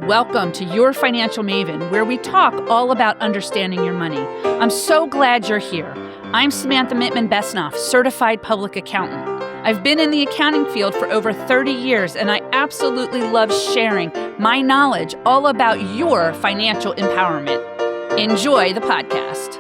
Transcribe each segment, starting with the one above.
Welcome to Your Financial Maven, where we talk all about understanding your money. I'm so glad you're here. I'm Samantha Mittman-Besnoff, certified public accountant. I've been in the accounting field for over 30 years, and I absolutely love sharing my knowledge all about your financial empowerment. Enjoy the podcast.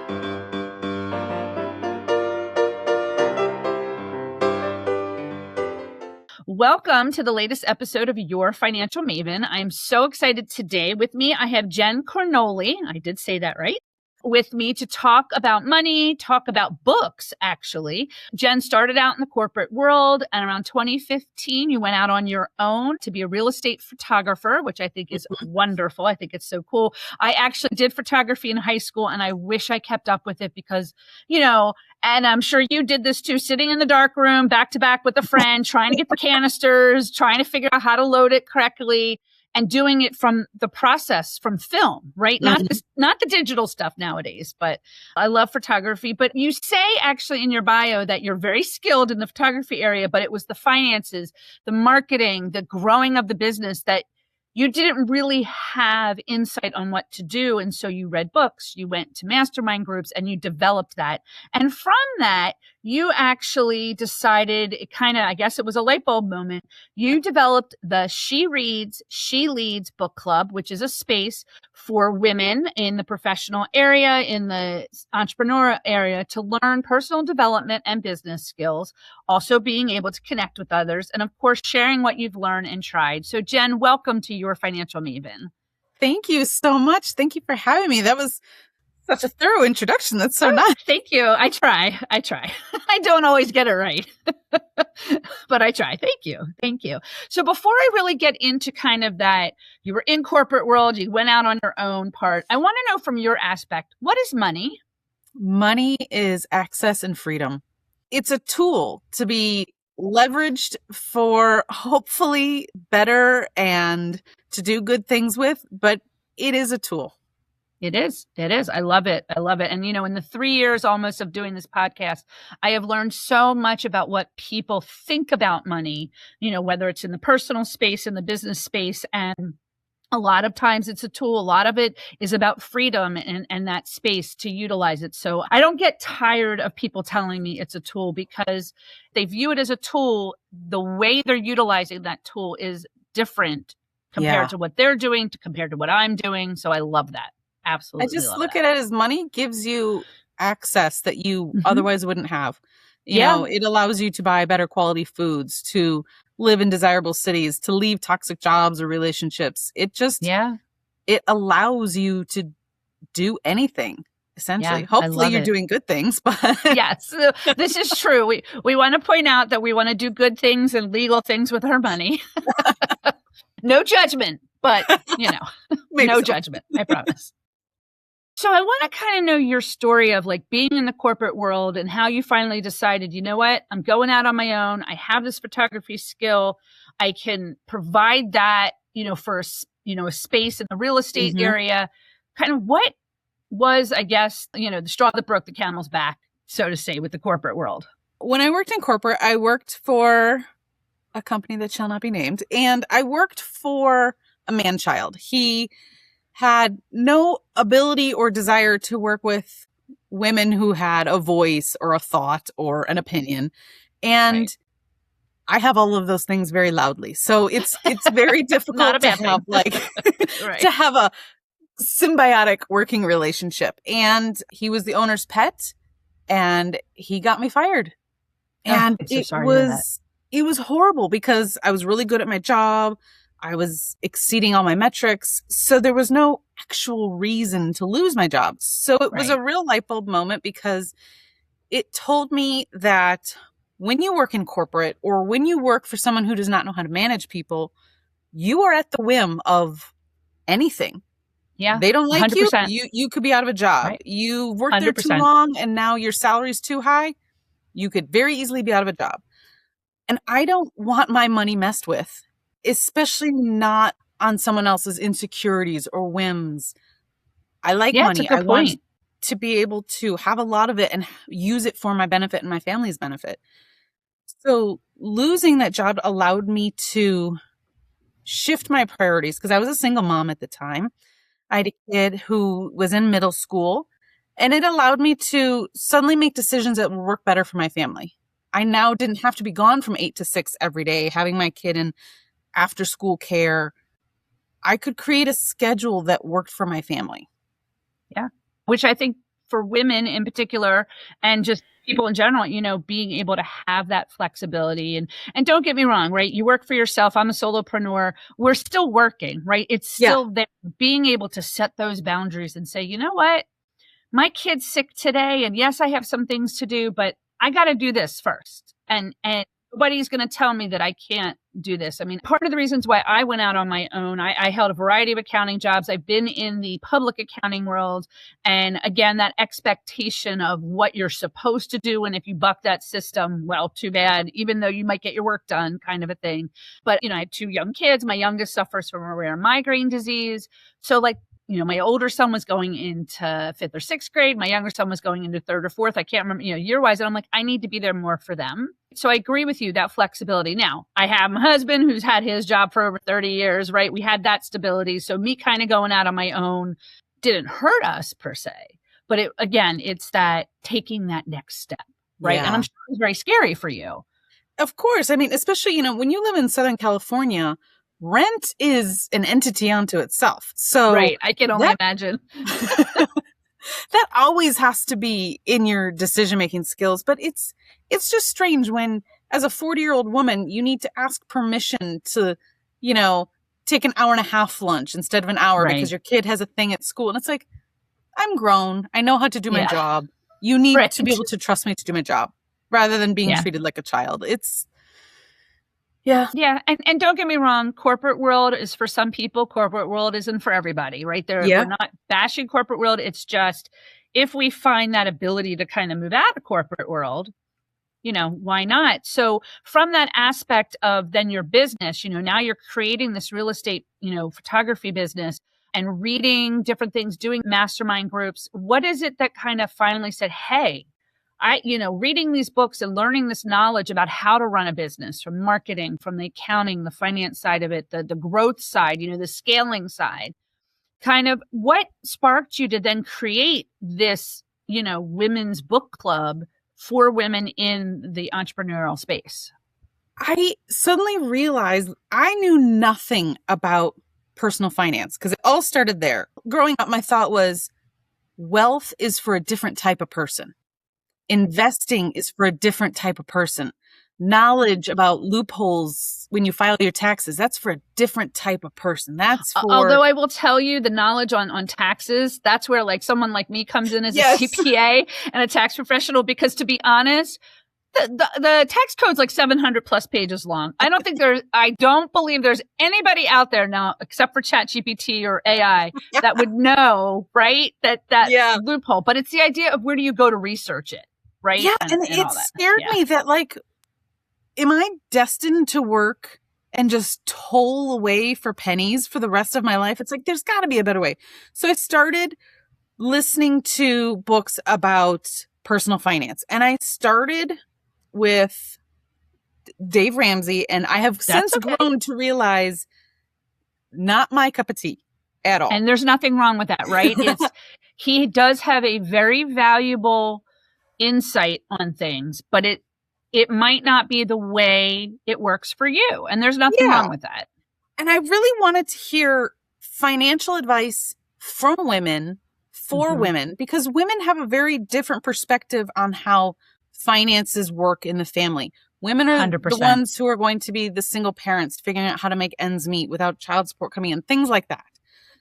Welcome to the latest episode of Your Financial Maven. I'm so excited today. With me, I have Jen Kornoely. I did say that right. With me to talk about money, talk about books, actually. Jen started out in the corporate world, and around 2015, you went out on your own to be a real estate photographer, which I think is wonderful. I think it's so cool. I actually did photography in high school, and I wish I kept up with it because, and I'm sure you did this too, sitting in the dark room, back to back with a friend, trying to get the canisters, trying to figure out how to load it correctly, and doing it from the process, from film, right? Not the digital stuff nowadays, but I love photography. But you say actually in your bio that you're very skilled in the photography area, but it was the finances, the marketing, the growing of the business that you didn't really have insight on what to do. And so you read books, you went to mastermind groups, and you developed that. And from that, you actually decided, I guess it was a light bulb moment. You developed the She Reads, She Leads book club, which is a space for women in the professional area, in the entrepreneurial area, to learn personal development and business skills, also being able to connect with others, and of course, sharing what you've learned and tried. So Jen, welcome to Your Financial Maven. Thank you so much. Thank you for having me. That was such a thorough introduction. That's so nice. Thank you. I try. I don't always get it right, but I try. Thank you. So before I really get into kind of that, you were in corporate world, you went out on your own part. I want to know from your aspect, what is money? Money is access and freedom. It's a tool to be leveraged for hopefully better and to do good things with, but it is a tool. It is. I love it. And, in the 3 years almost of doing this podcast, I have learned so much about what people think about money, whether it's in the personal space, in the business space. And a lot of times it's a tool. A lot of it is about freedom and that space to utilize it. So I don't get tired of people telling me it's a tool because they view it as a tool. The way they're utilizing that tool is different compared to what they're doing, compared to what I'm doing. So I love that. Absolutely. I just look at it as money gives you access that you otherwise wouldn't have. You know, it allows you to buy better quality foods, to live in desirable cities, to leave toxic jobs or relationships. It just, it allows you to do anything, essentially. Hopefully you're doing good things, but yes, this is true. We want to point out that we want to do good things and legal things with our money. No judgment, but no judgment. I promise. So I want to kind of know your story of like being in the corporate world and how you finally decided, you know what, I'm going out on my own. I have this photography skill. I can provide that, for, a space in the real estate area. Kind of what was, I guess, the straw that broke the camel's back, so to say, with the corporate world? When I worked in corporate, I worked for a company that shall not be named, and I worked for a man-child. He had no ability or desire to work with women who had a voice or a thought or an opinion. And I have all of those things very loudly. So it's very difficult to have to have a symbiotic working relationship. And he was the owner's pet and he got me fired. And it was horrible because I was really good at my job. I was exceeding all my metrics. So there was no actual reason to lose my job. So it was a real light bulb moment because it told me that when you work in corporate or when you work for someone who does not know how to manage people, you are at the whim of anything. Yeah. They don't like 100%. You could be out of a job. Right. You worked 100%. There too long and now your salary is too high. You could very easily be out of a job. And I don't want my money messed with, especially not on someone else's insecurities or whims. I like money. I want to be able to have a lot of it and use it for my benefit and my family's benefit. So losing that job allowed me to shift my priorities because I was a single mom at the time. I had a kid who was in middle school, and it allowed me to suddenly make decisions that would work better for my family. I now didn't have to be gone from 8 to 6 every day, having my kid in after school care. I could create a schedule that worked for my family. Yeah. Which I think for women in particular, and just people in general, being able to have that flexibility. And don't get me wrong, right? You work for yourself. I'm a solopreneur. We're still working, right? It's still there. Being able to set those boundaries and say, you know what? My kid's sick today. And yes, I have some things to do, but I got to do this first. And nobody's going to tell me that I can't do this. I mean, part of the reasons why I went out on my own, I held a variety of accounting jobs. I've been in the public accounting world. And again, that expectation of what you're supposed to do. And if you buck that system, well, too bad, even though you might get your work done, kind of a thing. But, I have 2 young kids. My youngest suffers from a rare migraine disease. So my older son was going into 5th or 6th grade. My younger son was going into 3rd or 4th. I can't remember, year-wise. And I'm like, I need to be there more for them. So I agree with you, that flexibility. Now, I have my husband who's had his job for over 30 years, right? We had that stability. So me kind of going out on my own didn't hurt us per se. But it's that taking that next step, right? Yeah. And I'm sure it was very scary for you. Of course. I mean, especially, when you live in Southern California, rent is an entity unto itself. So right. I can only imagine. That always has to be in your decision-making skills. But it's just strange when, as a 40-year-old woman, you need to ask permission to, take an hour and a half lunch instead of an hour because your kid has a thing at school. And it's like, I'm grown. I know how to do my job. You need to be able to trust me to do my job rather than being treated like a child. Yeah. And don't get me wrong. Corporate world is for some people. Corporate world isn't for everybody, right? We're not bashing corporate world. It's just, if we find that ability to kind of move out of corporate world, why not? So from that aspect of then your business, now you're creating this real estate, photography business and reading different things, doing mastermind groups. What is it that kind of finally said, hey, reading these books and learning this knowledge about how to run a business, from marketing, from the accounting, the finance side of it, the growth side, the scaling side, kind of what sparked you to then create this, women's book club for women in the entrepreneurial space? I suddenly realized I knew nothing about personal finance because it all started there. Growing up, my thought was wealth is for a different type of person. Investing is for a different type of person. Knowledge about loopholes when you file your taxes, that's for a different type of person. That's for... Although I will tell you, the knowledge on taxes, that's where someone like me comes in as a CPA and a tax professional, because to be honest, the tax code's 700 plus pages long. I don't believe there's anybody out there now, except for ChatGPT or AI, that would know, right? That loophole. But it's the idea of where do you go to research it, right? Yeah. And it scared me that am I destined to work and just toll away for pennies for the rest of my life? It's there's got to be a better way. So I started listening to books about personal finance, and I started with Dave Ramsey, and I have since grown to realize not my cup of tea at all. And there's nothing wrong with that, right? He does have a very valuable insight on things, but it might not be the way it works for you. And there's nothing wrong with that. And I really wanted to hear financial advice from women for women, because women have a very different perspective on how finances work in the family. Women are 100%. The ones who are going to be the single parents figuring out how to make ends meet without child support coming in, things like that.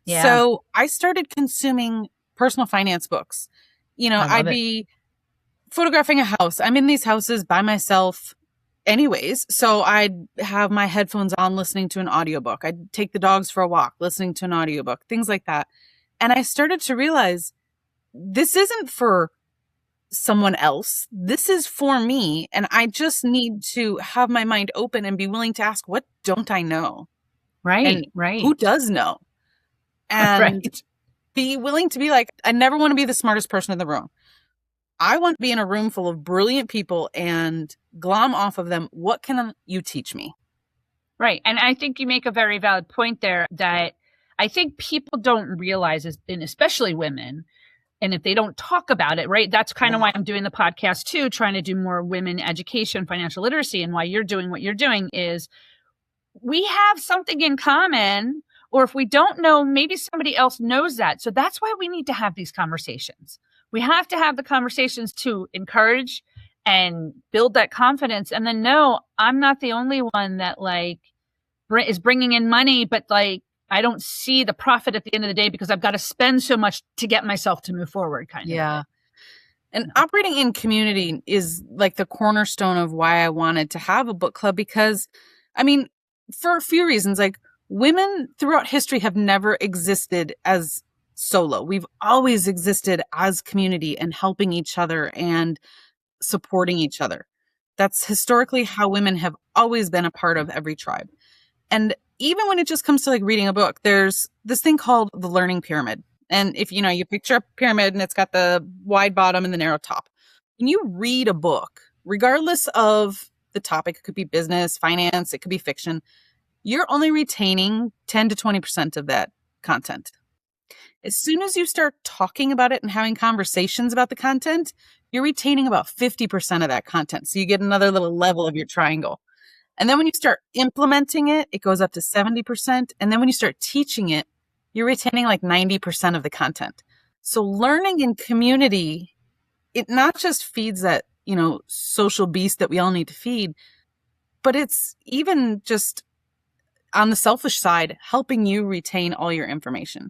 Yeah. So I started consuming personal finance books. I'd be photographing a house. I'm in these houses by myself anyways. So I'd have my headphones on listening to an audiobook. I'd take the dogs for a walk, listening to an audiobook, things like that. And I started to realize this isn't for someone else. This is for me. And I just need to have my mind open and be willing to ask, what don't I know? Right. Who does know? And be willing to be I never want to be the smartest person in the room. I want to be in a room full of brilliant people and glom off of them. What can you teach me? Right. And I think you make a very valid point there that I think people don't realize, and especially women, and if they don't talk about it, right, that's kind of why I'm doing the podcast too, trying to do more women education, financial literacy. And why you're doing what you're doing is we have something in common, or if we don't know, maybe somebody else knows that. So that's why we need to have these conversations. We have to have the conversations to encourage and build that confidence. And then, no, I'm not the only one that like is bringing in money, but like, I don't see the profit at the end of the day because I've got to spend so much to get myself to move forward kind of. Yeah. And operating in community is like the cornerstone of why I wanted to have a book club, because I mean, for a few reasons, like women throughout history have never existed as solo. We've always existed as community and helping each other and supporting each other. That's historically how women have always been a part of every tribe. And even when it just comes to like reading a book, there's this thing called the learning pyramid. And if you picture a pyramid and it's got the wide bottom and the narrow top. When you read a book, regardless of the topic, it could be business, finance, it could be fiction, you're only retaining 10 to 20% of that content. As soon as you start talking about it and having conversations about the content, you're retaining about 50% of that content. So you get another little level of your triangle. And then when you start implementing it, it goes up to 70%. And then when you start teaching it, you're retaining like 90% of the content. So learning in community, it not just feeds that, social beast that we all need to feed, but it's even just on the selfish side, helping you retain all your information.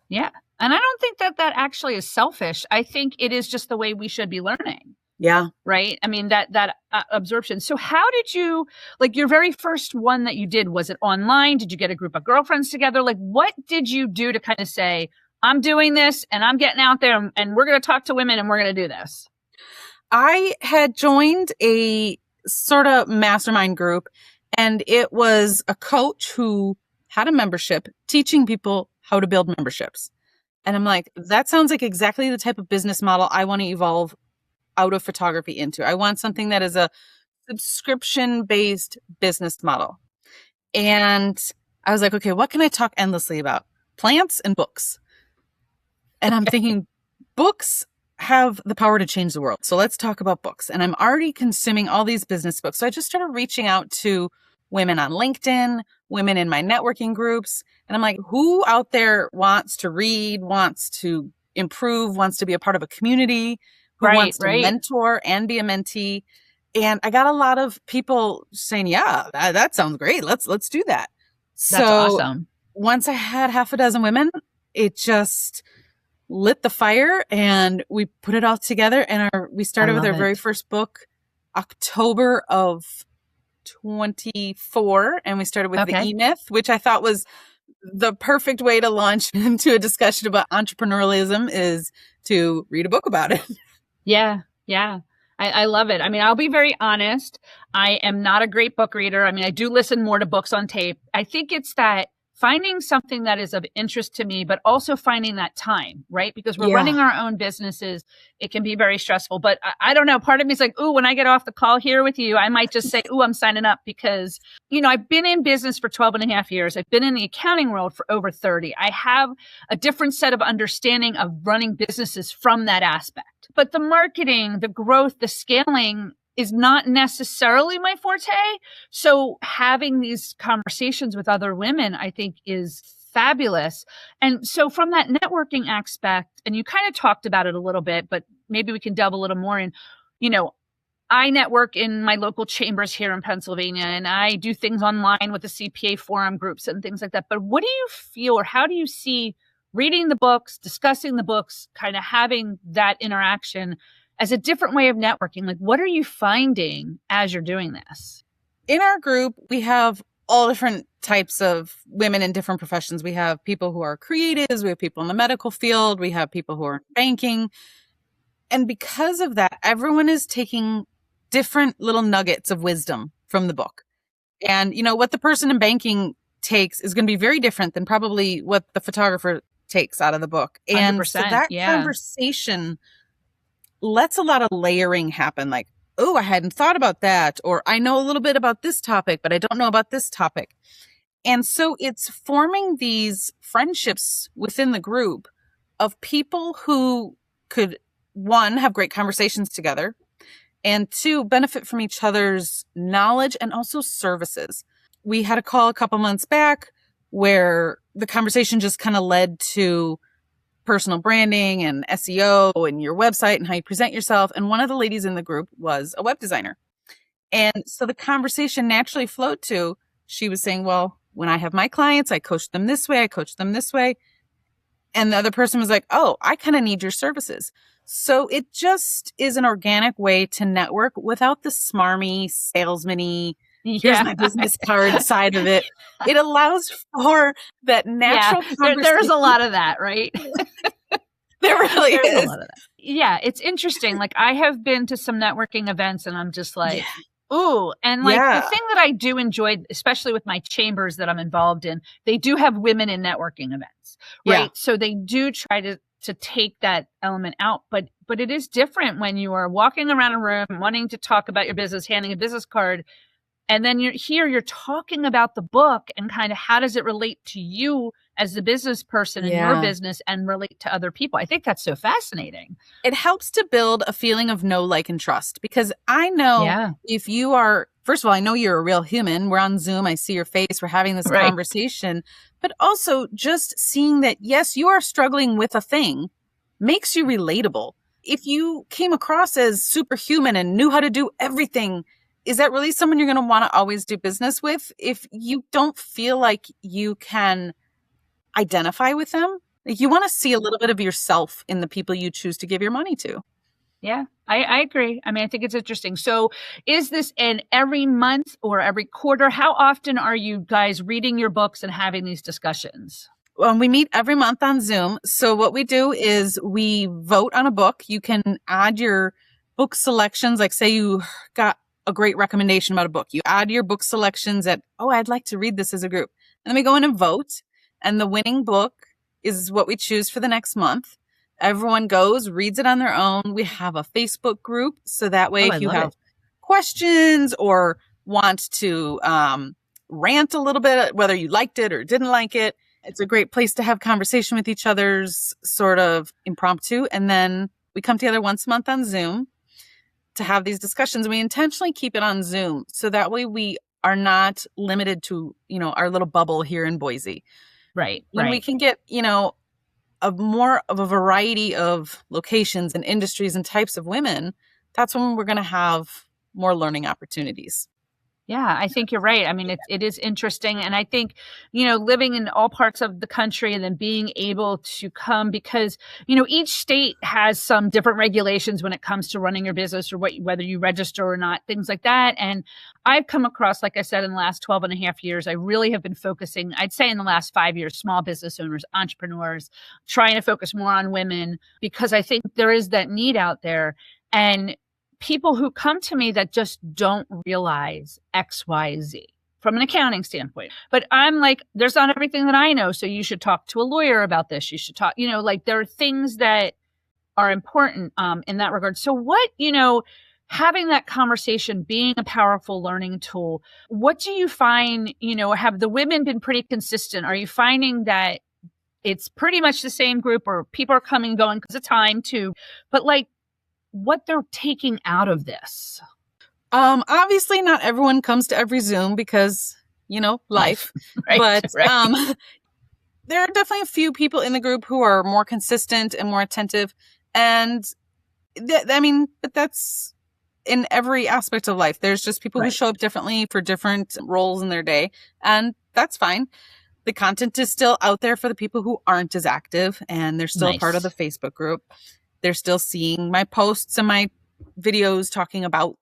Yeah. And I don't think that actually is selfish. I think it is just the way we should be learning. Yeah. Right. I mean, that absorption. So how did you, like your very first one that you did, was it online? Did you get a group of girlfriends together? Like, what did you do to kind of say, I'm doing this and I'm getting out there and we're going to talk to women and we're going to do this? I had joined a sort of mastermind group, and it was a coach who had a membership teaching people how to build memberships. And I'm like, that sounds like exactly the type of business model I want to evolve out of photography into. I want something that is a subscription-based business model. And I was like, okay, what can I talk endlessly about? Plants and books. And I'm thinking books have the power to change the world. So let's talk about books. And I'm already consuming all these business books. So I just started reaching out to women on LinkedIn, women in my networking groups. And I'm like, who out there wants to read, wants to improve, wants to be a part of a community, who wants to mentor and be a mentee? And I got a lot of people saying, yeah, that sounds great. Let's do that. That's awesome. Once I had half a dozen women, it just lit the fire and we put it all together. And we started with our very first book, October of 24. And we started with the E-Myth, which I thought was the perfect way to launch into a discussion about entrepreneurialism, is to read a book about it. Yeah. Yeah. I love it. I mean, I'll be very honest. I am not a great book reader. I mean, I do listen more to books on tape. I think it's that finding something that is of interest to me, but also finding that time, right? Because we're running our own businesses. It can be very stressful, but I don't know. Part of me is like, ooh, when I get off the call here with you, I might just say, ooh, I'm signing up, because, I've been in business for 12 and a half years. I've been in the accounting world for over 30. I have a different set of understanding of running businesses from that aspect. But the marketing, the growth, the scaling is not necessarily my forte. So having these conversations with other women, I think, is fabulous. And so from that networking aspect, and you kind of talked about it a little bit, but maybe we can delve a little more in, I network in my local chambers here in Pennsylvania, and I do things online with the CPA forum groups and things like that. But what do you feel, or how do you see reading the books, discussing the books, kind of having that interaction as a different way of networking? Like, what are you finding as you're doing this? In our group, we have all different types of women in different professions. We have people who are creatives. We have people in the medical field. We have people who are in banking. And because of that, everyone is taking different little nuggets of wisdom from the book. And, what the person in banking takes is going to be very different than probably what the photographer takes out of the book. And so that conversation lets a lot of layering happen. Like, oh, I hadn't thought about that. Or I know a little bit about this topic, but I don't know about this topic. And so it's forming these friendships within the group of people who could, one, have great conversations together, and two, benefit from each other's knowledge and also services. We had a call a couple months back where the conversation just kind of led to personal branding and SEO and your website and how you present yourself. And one of the ladies in the group was a web designer. And so the conversation naturally flowed to, she was saying, well, when I have my clients, I coach them this way, I coach them this way. And the other person was like, oh, I kind of need your services. So it just is an organic way to network without the smarmy, salesman-y, here's my business card side of it. It allows for that natural conversation. There's a lot of that, right? There really is. A lot of that. Yeah, it's interesting. Like I have been to some networking events and I'm just like, ooh. And like the thing that I do enjoy, especially with my chambers that I'm involved in, they do have women in networking events, right? Yeah. So they do try to take that element out, but it is different when you are walking around a room wanting to talk about your business, handing a business card, and then you're talking about the book and kind of how does it relate to you as the business person in your business and relate to other people. I think that's so fascinating. It helps to build a feeling of know, like, and trust, because I know if you are, first of all, I know you're a real human. We're on Zoom. I see your face. We're having this conversation, but also just seeing that, yes, you are struggling with a thing makes you relatable. If you came across as superhuman and knew how to do everything, is that really someone you're going to want to always do business with if you don't feel like you can identify with them? Like you want to see a little bit of yourself in the people you choose to give your money to. Yeah, I agree. I mean, I think it's interesting. So is this an every month or every quarter? How often are you guys reading your books and having these discussions? Well, we meet every month on Zoom. So what we do is we vote on a book. You can add your book selections. Like say you got a great recommendation about a book. You add your book selections at, oh, I'd like to read this as a group. And then we go in and vote. And the winning book is what we choose for the next month. Everyone goes, reads it on their own. We have a Facebook group. So that way, if you have questions or want to rant a little bit, whether you liked it or didn't like it, it's a great place to have conversation with each other's sort of impromptu. And then we come together once a month on Zoom to have these discussions. We intentionally keep it on Zoom. So that way we are not limited to, our little bubble here in Boise. Right. When we can get, a more of a variety of locations and industries and types of women, that's when we're going to have more learning opportunities. Yeah, I think you're right. I mean, it is interesting. And I think, living in all parts of the country and then being able to come because, each state has some different regulations when it comes to running your business or whether you register or not, things like that. And I've come across, like I said, in the last 12 and a half years, I really have been focusing, I'd say in the last 5 years, small business owners, entrepreneurs, trying to focus more on women because I think there is that need out there. And people who come to me that just don't realize X, Y, Z from an accounting standpoint. But I'm like, there's not everything that I know. So you should talk to a lawyer about this. You should talk, there are things that are important in that regard. So what, having that conversation, being a powerful learning tool, what do you find, have the women been pretty consistent? Are you finding that it's pretty much the same group or people are coming and going because of time too, but like, what they're taking out of this? Obviously not everyone comes to every Zoom because, life. Right, but there are definitely a few people in the group who are more consistent and more attentive. And but that's in every aspect of life. There's just people who show up differently for different roles in their day. And that's fine. The content is still out there for the people who aren't as active and they're still part of the Facebook group. They're still seeing my posts and my videos talking about,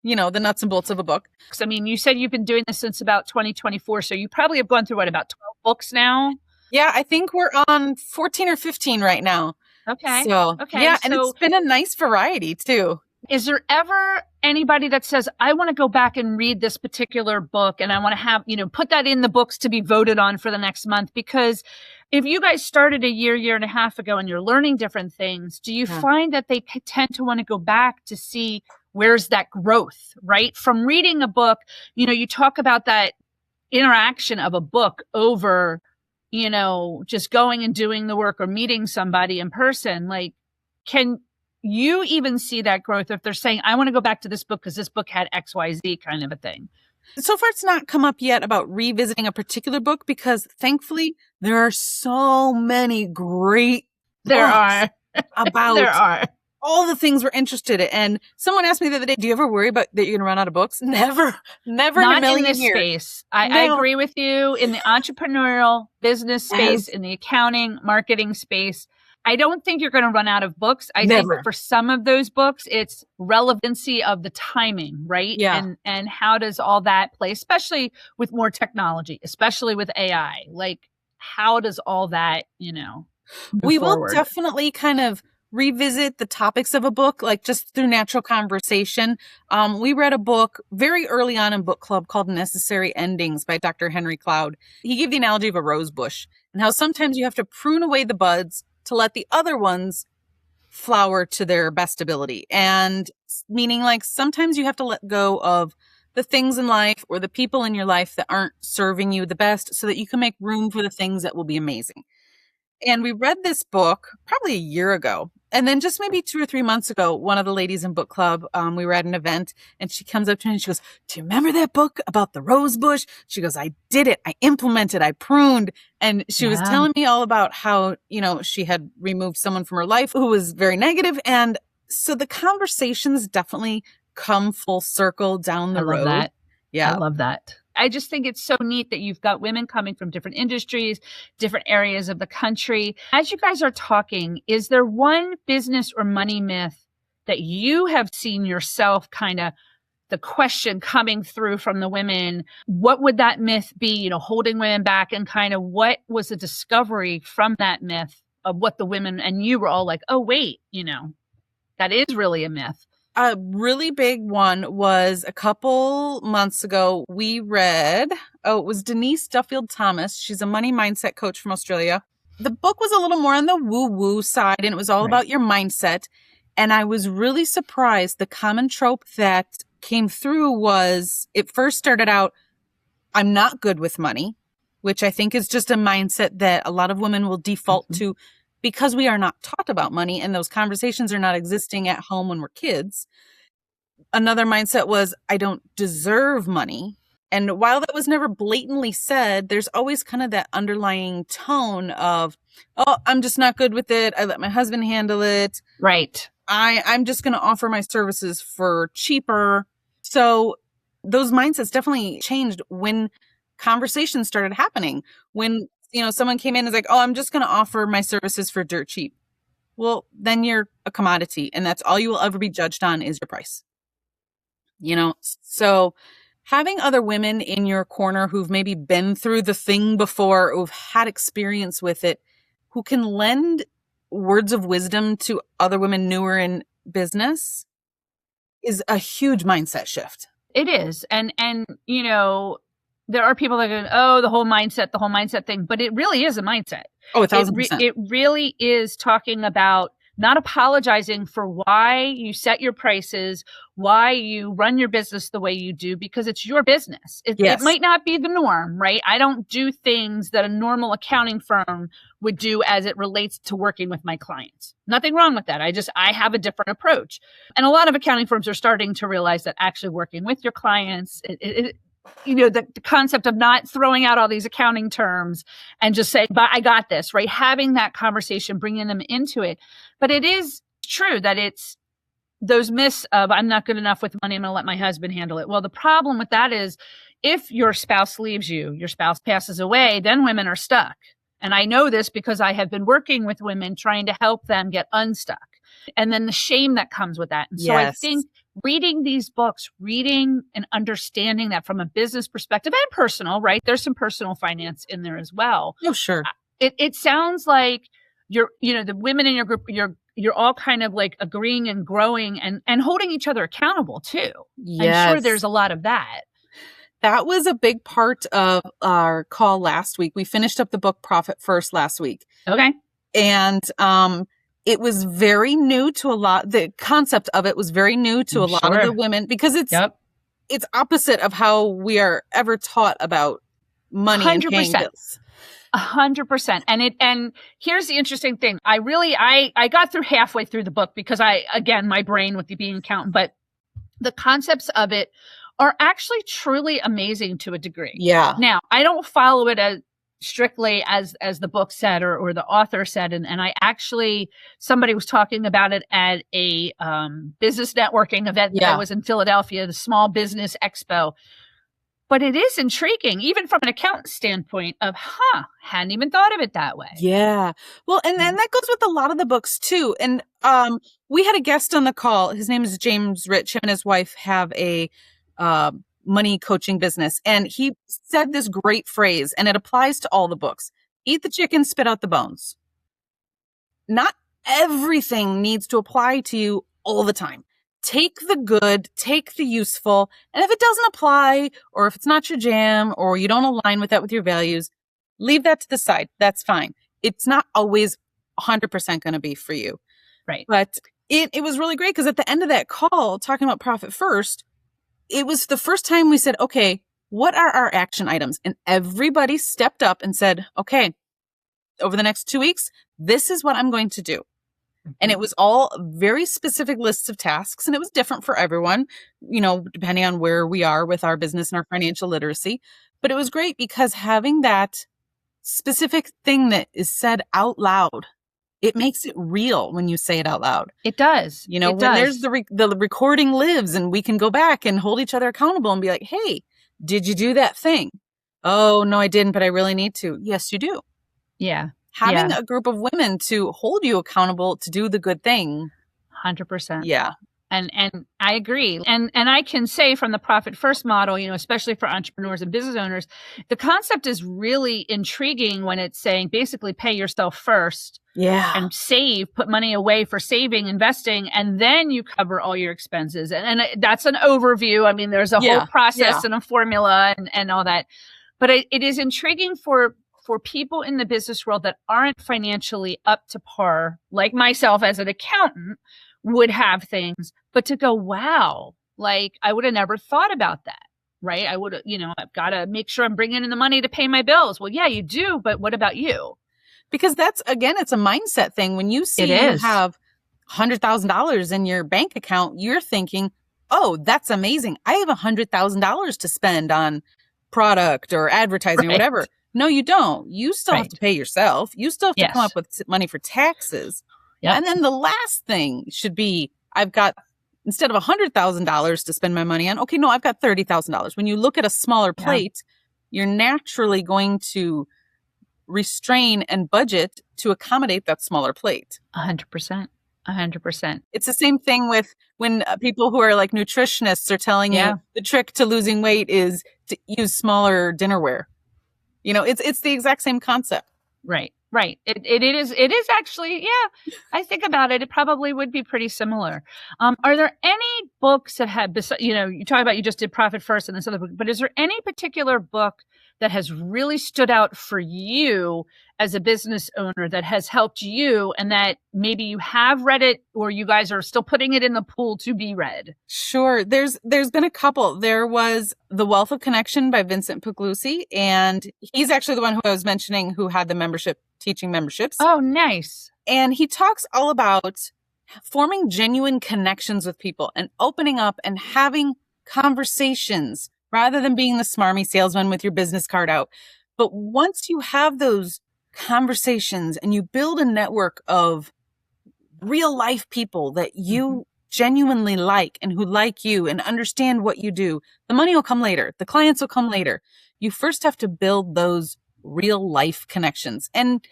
the nuts and bolts of a book. I mean, you said you've been doing this since about 2024. So you probably have gone through about 12 books now? Yeah, I think we're on 14 or 15 right now. Okay. Yeah, and it's been a nice variety too. Is there ever anybody that says, I want to go back and read this particular book and I want to have, put that in the books to be voted on for the next month? Because if you guys started a year and a half ago and you're learning different things, do you find that they tend to want to go back to see where's that growth, right? From reading a book, you talk about that interaction of a book over, just going and doing the work or meeting somebody in person. Like, can you even see that growth if they're saying, I want to go back to this book because this book had XYZ kind of a thing? So far, it's not come up yet about revisiting a particular book because thankfully there are so many great books about there are all the things we're interested in. And someone asked me the other day, do you ever worry about that you're going to run out of books? Never Not in a million in this years. space. I agree with you. In the entrepreneurial business space, Yes. in the accounting, marketing space, I don't think you're going to run out of books. I Never. think for some of those books, it's relevancy of the timing, right? Yeah. And how does all that play, especially with more technology, especially with AI? Like, how does all that, move We will forward? definitely kind of revisit the topics of a book, like just through natural conversation. We read a book very early on in book club called Necessary Endings by Dr. Henry Cloud. He gave the analogy of a rose bush and how sometimes you have to prune away the buds to let the other ones flower to their best ability. And meaning like sometimes you have to let go of the things in life or the people in your life that aren't serving you the best so that you can make room for the things that will be amazing. And we read this book probably a year ago. And then just maybe 2 or 3 months ago, one of the ladies in book club, we were at an event and she comes up to me and she goes, do you remember that book about the rose bush? She goes, I did it. I implemented, I pruned. And she was telling me all about how, she had removed someone from her life who was very negative. And so the conversations definitely come full circle down the road. I love that. Yeah. I love that. I just think it's so neat that you've got women coming from different industries, different areas of the country. As you guys are talking, is there one business or money myth that you have seen yourself kind of the question coming through from the women? What would that myth be, holding women back, and kind of what was the discovery from that myth of what the women and you were all like, oh, wait, that is really a myth? A really big one was a couple months ago. We read, it was Denise Duffield Thomas. She's a money mindset coach from Australia. The book was a little more on the woo-woo side, and it was all about your mindset. And I was really surprised. The common trope that came through was, it first started out, I'm not good with money, which I think is just a mindset that a lot of women will default to because we are not taught about money and those conversations are not existing at home when we're kids. Another mindset was, I don't deserve money. And while that was never blatantly said, there's always kind of that underlying tone of, oh, I'm just not good with it. I let my husband handle it. Right. I'm just going to offer my services for cheaper. So those mindsets definitely changed when conversations started happening. When someone came in and was like, oh, I'm just going to offer my services for dirt cheap. Well, then you're a commodity and that's all you will ever be judged on is your price. So having other women in your corner who've maybe been through the thing before, who've had experience with it, who can lend words of wisdom to other women newer in business is a huge mindset shift. It is. And there are people that go, oh, the whole mindset thing, but it really is a mindset. Oh, 1,000%. It really is talking about not apologizing for why you set your prices, why you run your business the way you do, because it's your business. It might not be the norm, right? I don't do things that a normal accounting firm would do as it relates to working with my clients. Nothing wrong with that. I have a different approach. And a lot of accounting firms are starting to realize that actually working with your clients, the concept of not throwing out all these accounting terms and just saying, but I got this, right? Having that conversation, bringing them into it. But it is true that it's those myths of I'm not good enough with money, I'm going to let my husband handle it. Well, the problem with that is if your spouse leaves you, your spouse passes away, then women are stuck. And I know this because I have been working with women trying to help them get unstuck. And then the shame that comes with that. And so I think reading these books, reading and understanding that from a business perspective and personal, right? There's some personal finance in there as well. Oh, sure. It sounds like the women in your group, you're all kind of like agreeing and growing and holding each other accountable too. Yes. I'm sure there's a lot of that. That was a big part of our call last week. We finished up the book Profit First last week. Okay. And it was very new to the concept of it was very new to a lot of the women because it's opposite of how we are ever taught about money 100%. And paying bills. 100%. And here's the interesting thing. I got through halfway through the book because my brain with being an accountant, but the concepts of it are actually truly amazing to a degree. Yeah. Now, I don't follow it as strictly as the book said or the author said. And I actually, somebody was talking about it at a business networking event that was in Philadelphia, the Small Business Expo. But it is intriguing, even from an accountant standpoint of, hadn't even thought of it that way. Yeah. Well, and that goes with a lot of the books too. And we had a guest on the call. His name is James Rich. Him and his wife have a money coaching business. And he said this great phrase, and it applies to all the books. Eat the chicken, spit out the bones. Not everything needs to apply to you all the time. Take the good, take the useful, and if it doesn't apply, or if it's not your jam, or you don't align with that with your values, leave that to the side. That's fine. It's not always 100% going to be for you. Right. But it was really great because at the end of that call, talking about Profit First, it was the first time we said, okay, what are our action items? And everybody stepped up and said, okay, over the next 2 weeks, this is what I'm going to do. And it was all very specific lists of tasks, and it was different for everyone, depending on where we are with our business and our financial literacy. But it was great because having that specific thing that is said out loud, it makes it real when you say it out loud. It does. When there's the recording lives and we can go back and hold each other accountable and be like, hey, did you do that thing? Oh, no, I didn't, but I really need to. Yes, you do. Yeah. Having a group of women to hold you accountable to do the good thing. 100%. Yeah. And I agree. And I can say from the Profit First model, especially for entrepreneurs and business owners, the concept is really intriguing when it's saying basically pay yourself first. Yeah. And save, put money away for saving, investing, and then you cover all your expenses. And that's an overview. I mean, there's a whole process and a formula and all that. But it is intriguing for people in the business world that aren't financially up to par, like myself as an accountant would have things, but to go, wow, like I would have never thought about that, right? I would have, I've got to make sure I'm bringing in the money to pay my bills. Well, yeah, you do, but what about you? Because it's a mindset thing. When you see you have $100,000 in your bank account, you're thinking, oh, that's amazing. I have $100,000 to spend on product or advertising or whatever. No, you don't. You still have to pay yourself. You still have to come up with money for taxes. Yep. And then the last thing should be, I've got, instead of $100,000 to spend my money on, okay, no, I've got $30,000. When you look at a smaller plate, you're naturally going to restrain and budget to accommodate that smaller plate. 100%. 100%. It's the same thing with when people who are like nutritionists are telling you the trick to losing weight is to use smaller dinnerware. It's the exact same concept. Right. It is actually, I think about it. It probably would be pretty similar. Are there any books that have, you talk about, you just did Profit First and this other book, but is there any particular book that has really stood out for you as a business owner that has helped you and that maybe you have read it or you guys are still putting it in the pool to be read? Sure. There's been a couple. There was The Wealth of Connection by Vincent Puglisi, and he's actually the one who I was mentioning who had the teaching memberships. Oh, nice. And he talks all about forming genuine connections with people and opening up and having conversations rather than being the smarmy salesman with your business card out. But once you have those conversations and you build a network of real life people that you genuinely like and who like you and understand what you do, the money will come later. The clients will come later. You first have to build those real life connections. And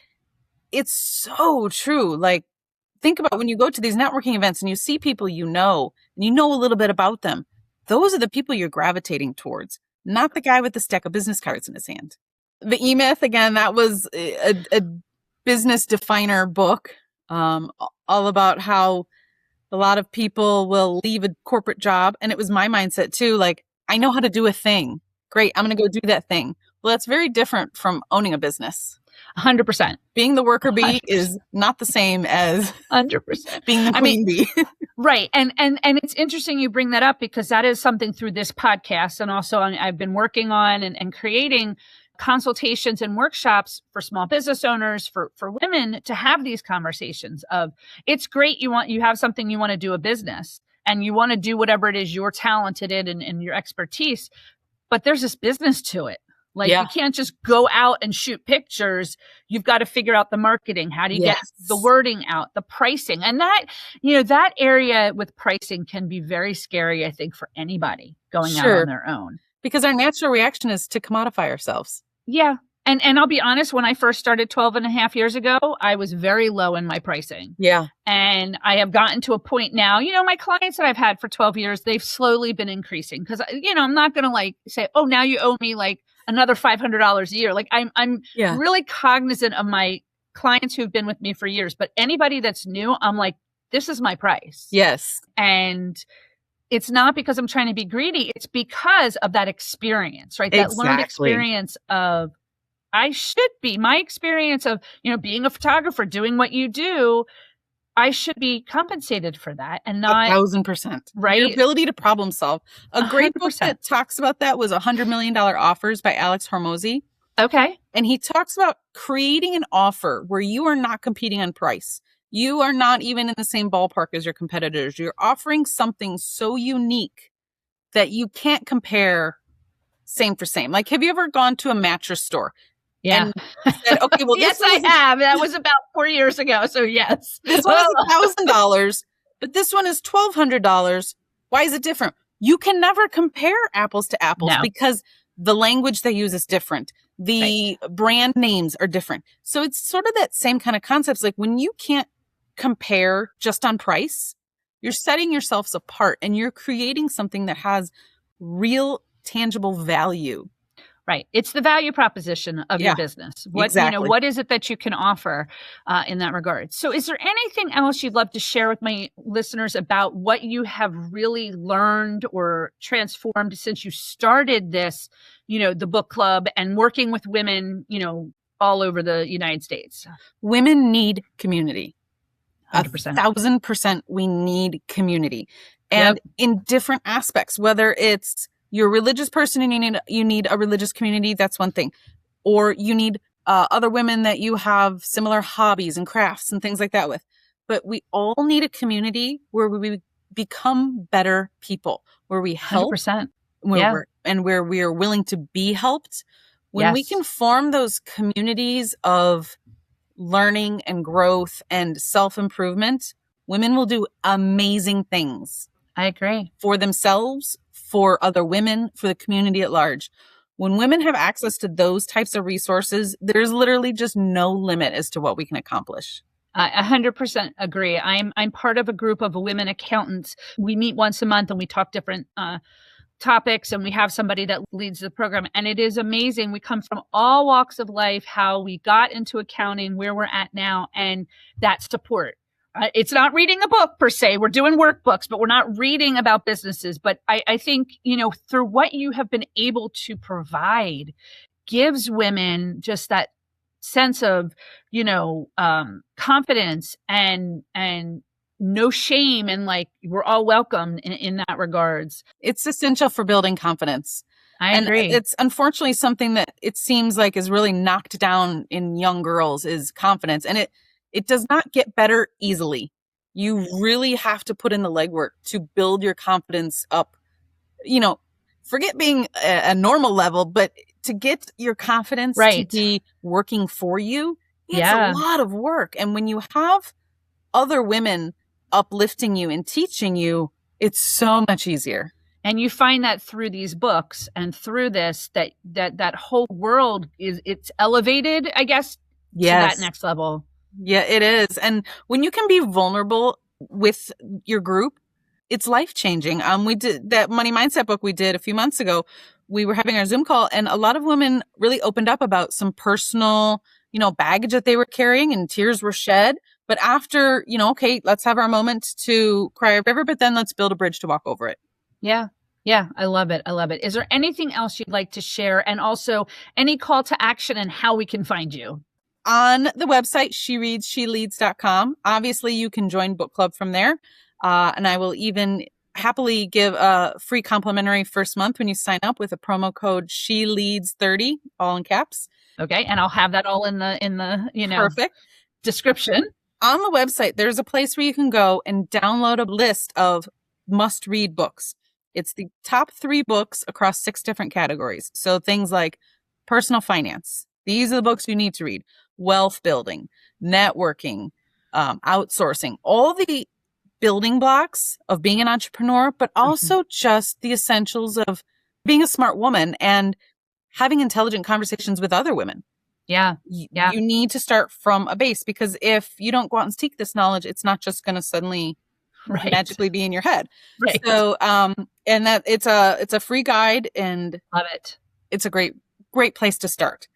it's so true. Like, think about when you go to these networking events and you see people and you know a little bit about them. Those are the people you're gravitating towards, not the guy with the stack of business cards in his hand. The E-Myth, again, that was a business definer book, all about how a lot of people will leave a corporate job. And it was my mindset too. Like, I know how to do a thing. Great. I'm going to go do that thing. Well, that's very different from owning a business. 100%. Being the worker bee 100%. is not the same as 100%. being the queen bee. Right. And it's interesting you bring that up because that is something through this podcast. And also I've been working on and creating consultations and workshops for small business owners, for women to have these conversations of, it's great. You have something, you want to do a business and you want to do whatever it is you're talented in and your expertise, but there's this business to it. Like you can't just go out and shoot pictures. You've got to figure out the marketing. How do you get the wording out, the pricing? And that, that area with pricing can be very scary, I think, for anybody going out on their own. Because our natural reaction is to commodify ourselves. Yeah. And I'll be honest, when I first started 12 and a half years ago, I was very low in my pricing. Yeah. And I have gotten to a point now, my clients that I've had for 12 years, they've slowly been increasing because, I'm not going to say, oh, now you owe me another $500 a year. I'm really cognizant of my clients who've been with me for years, but anybody that's new, I'm like, this is my price. Yes. And it's not because I'm trying to be greedy. It's because of that experience, right? That learned experience of my experience of, being a photographer, doing what you do, I should be compensated for that and not 1,000%. Right. Your ability to problem solve. A great 100%. Book that talks about that was $100 Million Offers by Alex Hormozy. Okay. And he talks about creating an offer where you are not competing on price. You are not even in the same ballpark as your competitors. You're offering something so unique that you can't compare same for same. Like, have you ever gone to a mattress store? Yeah. And said, okay, well, yes, I have. That was about 4 years ago. So yes. This one is $1,000, but this one is $1,200. Why is it different? You can never compare apples to apples because the language they use is different. The brand names are different. So it's sort of that same kind of concepts. Like when you can't compare just on price, you're setting yourselves apart and you're creating something that has real tangible value. Right. It's the value proposition of your business. What is it that you can offer in that regard? So is there anything else you'd love to share with my listeners about what you have really learned or transformed since you started this, the book club and working with women, all over the United States? Women need community. 100%. 1,000% we need community. And in different aspects, whether it's you're a religious person and you need a religious community, that's one thing. Or you need other women that you have similar hobbies and crafts and things like that with. But we all need a community where we become better people, where we help, 100%. Where we are willing to be helped. When we can form those communities of learning and growth and self-improvement, women will do amazing things. I agree. For themselves, for other women, for the community at large. When women have access to those types of resources, there's literally just no limit as to what we can accomplish. I 100% agree. I'm part of a group of women accountants. We meet once a month and we talk different topics, and we have somebody that leads the program. And it is amazing. We come from all walks of life, how we got into accounting, where we're at now, and that support. It's not reading a book per se. We're doing workbooks, but we're not reading about businesses. But I think, through what you have been able to provide gives women just that sense of, confidence and no shame. And we're all welcome in that regards. It's essential for building confidence. I agree. And it's unfortunately something that it seems like is really knocked down in young girls is confidence. And it does not get better easily. You really have to put in the legwork to build your confidence up. Forget being a normal level, but to get your confidence to be working for you, it's a lot of work. And when you have other women uplifting you and teaching you, it's so much easier. And you find that through these books and through this, that whole world it's elevated, I guess, to that next level. Yeah, it is. And when you can be vulnerable with your group, it's life-changing. We did that Money Mindset book we did a few months ago. We were having our Zoom call and a lot of women really opened up about personal, baggage that they were carrying and tears were shed. But after, okay, let's have our moment to cry a river, but then let's build a bridge to walk over it. Yeah. Yeah. I love it. Is there anything else you'd like to share? And also any call to action and how we can find you? on the website, shereadsseleads.com. Obviously, you can join book club from there. And I will even happily give a free complimentary first month when you sign up with a promo code SheLeads30, all in caps. Okay. And I'll have that all in the Perfect description. On the website, there's a place where you can go and download a list of must-read books. It's the top 3 books across 6 different categories. So things like personal finance. These are the books you need to read. Wealth building, networking, outsourcing, all the building blocks of being an entrepreneur, but also just the essentials of being a smart woman and having intelligent conversations with other women. Yeah. You need to start from a base, because if you don't go out and seek this knowledge, it's not just going to suddenly magically be in your head. Right. So, and that it's a free guide, and love it. It's a great place to start.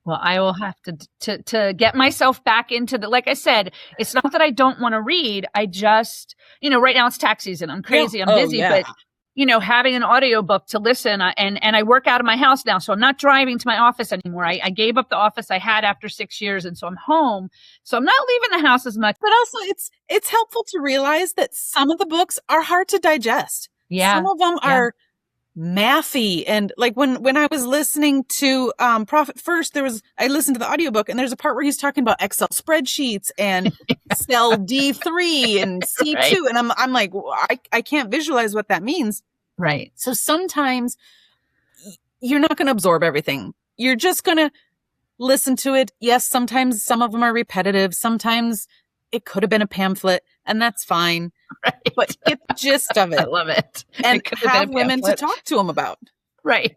Well, I will have to get myself back into like I said, it's not that I don't want to read. I just, right now it's tax season. I'm crazy. I'm busy, but having an audiobook to listen and I work out of my house now. So I'm not driving to my office anymore. I gave up the office I had after 6 years. And so I'm home. So I'm not leaving the house as much. But also it's helpful to realize that some of the books are hard to digest. Yeah. Some of them are mathy. And like when I was listening to Profit First, I listened to the audiobook, and there's a part where he's talking about Excel spreadsheets and cell D3 and C2. Right. And I'm like, I can't visualize what that means. Right. So sometimes you're not going to absorb everything. You're just going to listen to it. Yes, sometimes some of them are repetitive. Sometimes it could have been a pamphlet, and that's fine. Right. But get the gist of it. I love it. And have women to talk to them about. Right.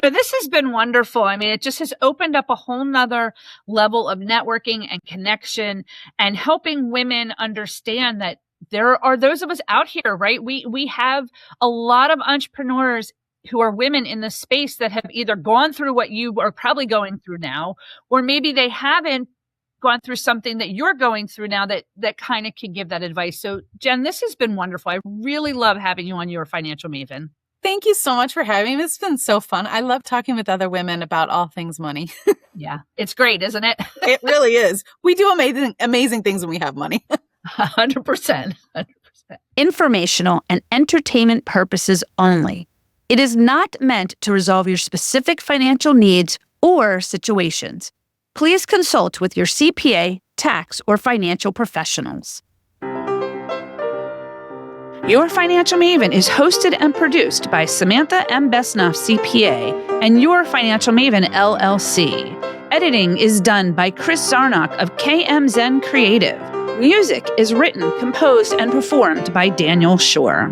No, this has been wonderful. I mean, it just has opened up a whole nother level of networking and connection and helping women understand that there are those of us out here, right? We have a lot of entrepreneurs who are women in this space that have either gone through what you are probably going through now, or maybe they haven't gone through something that you're going through now that kind of can give that advice. So Jen, this has been wonderful. I really love having you on Your Financial Maven. Thank you so much for having me. It's been so fun. I love talking with other women about all things money. Yeah, it's great, isn't it? It really is. We do amazing things when we have money. 100%. Informational and entertainment purposes only. It is not meant to resolve your specific financial needs or situations. Please consult with your CPA, tax, or financial professionals. Your Financial Maven is hosted and produced by Samantha Mittman-Besnoff, CPA, and Your Financial Maven, LLC. Editing is done by Chris Zarnock of KM Zen Creative. Music is written, composed, and performed by Daniel Shore.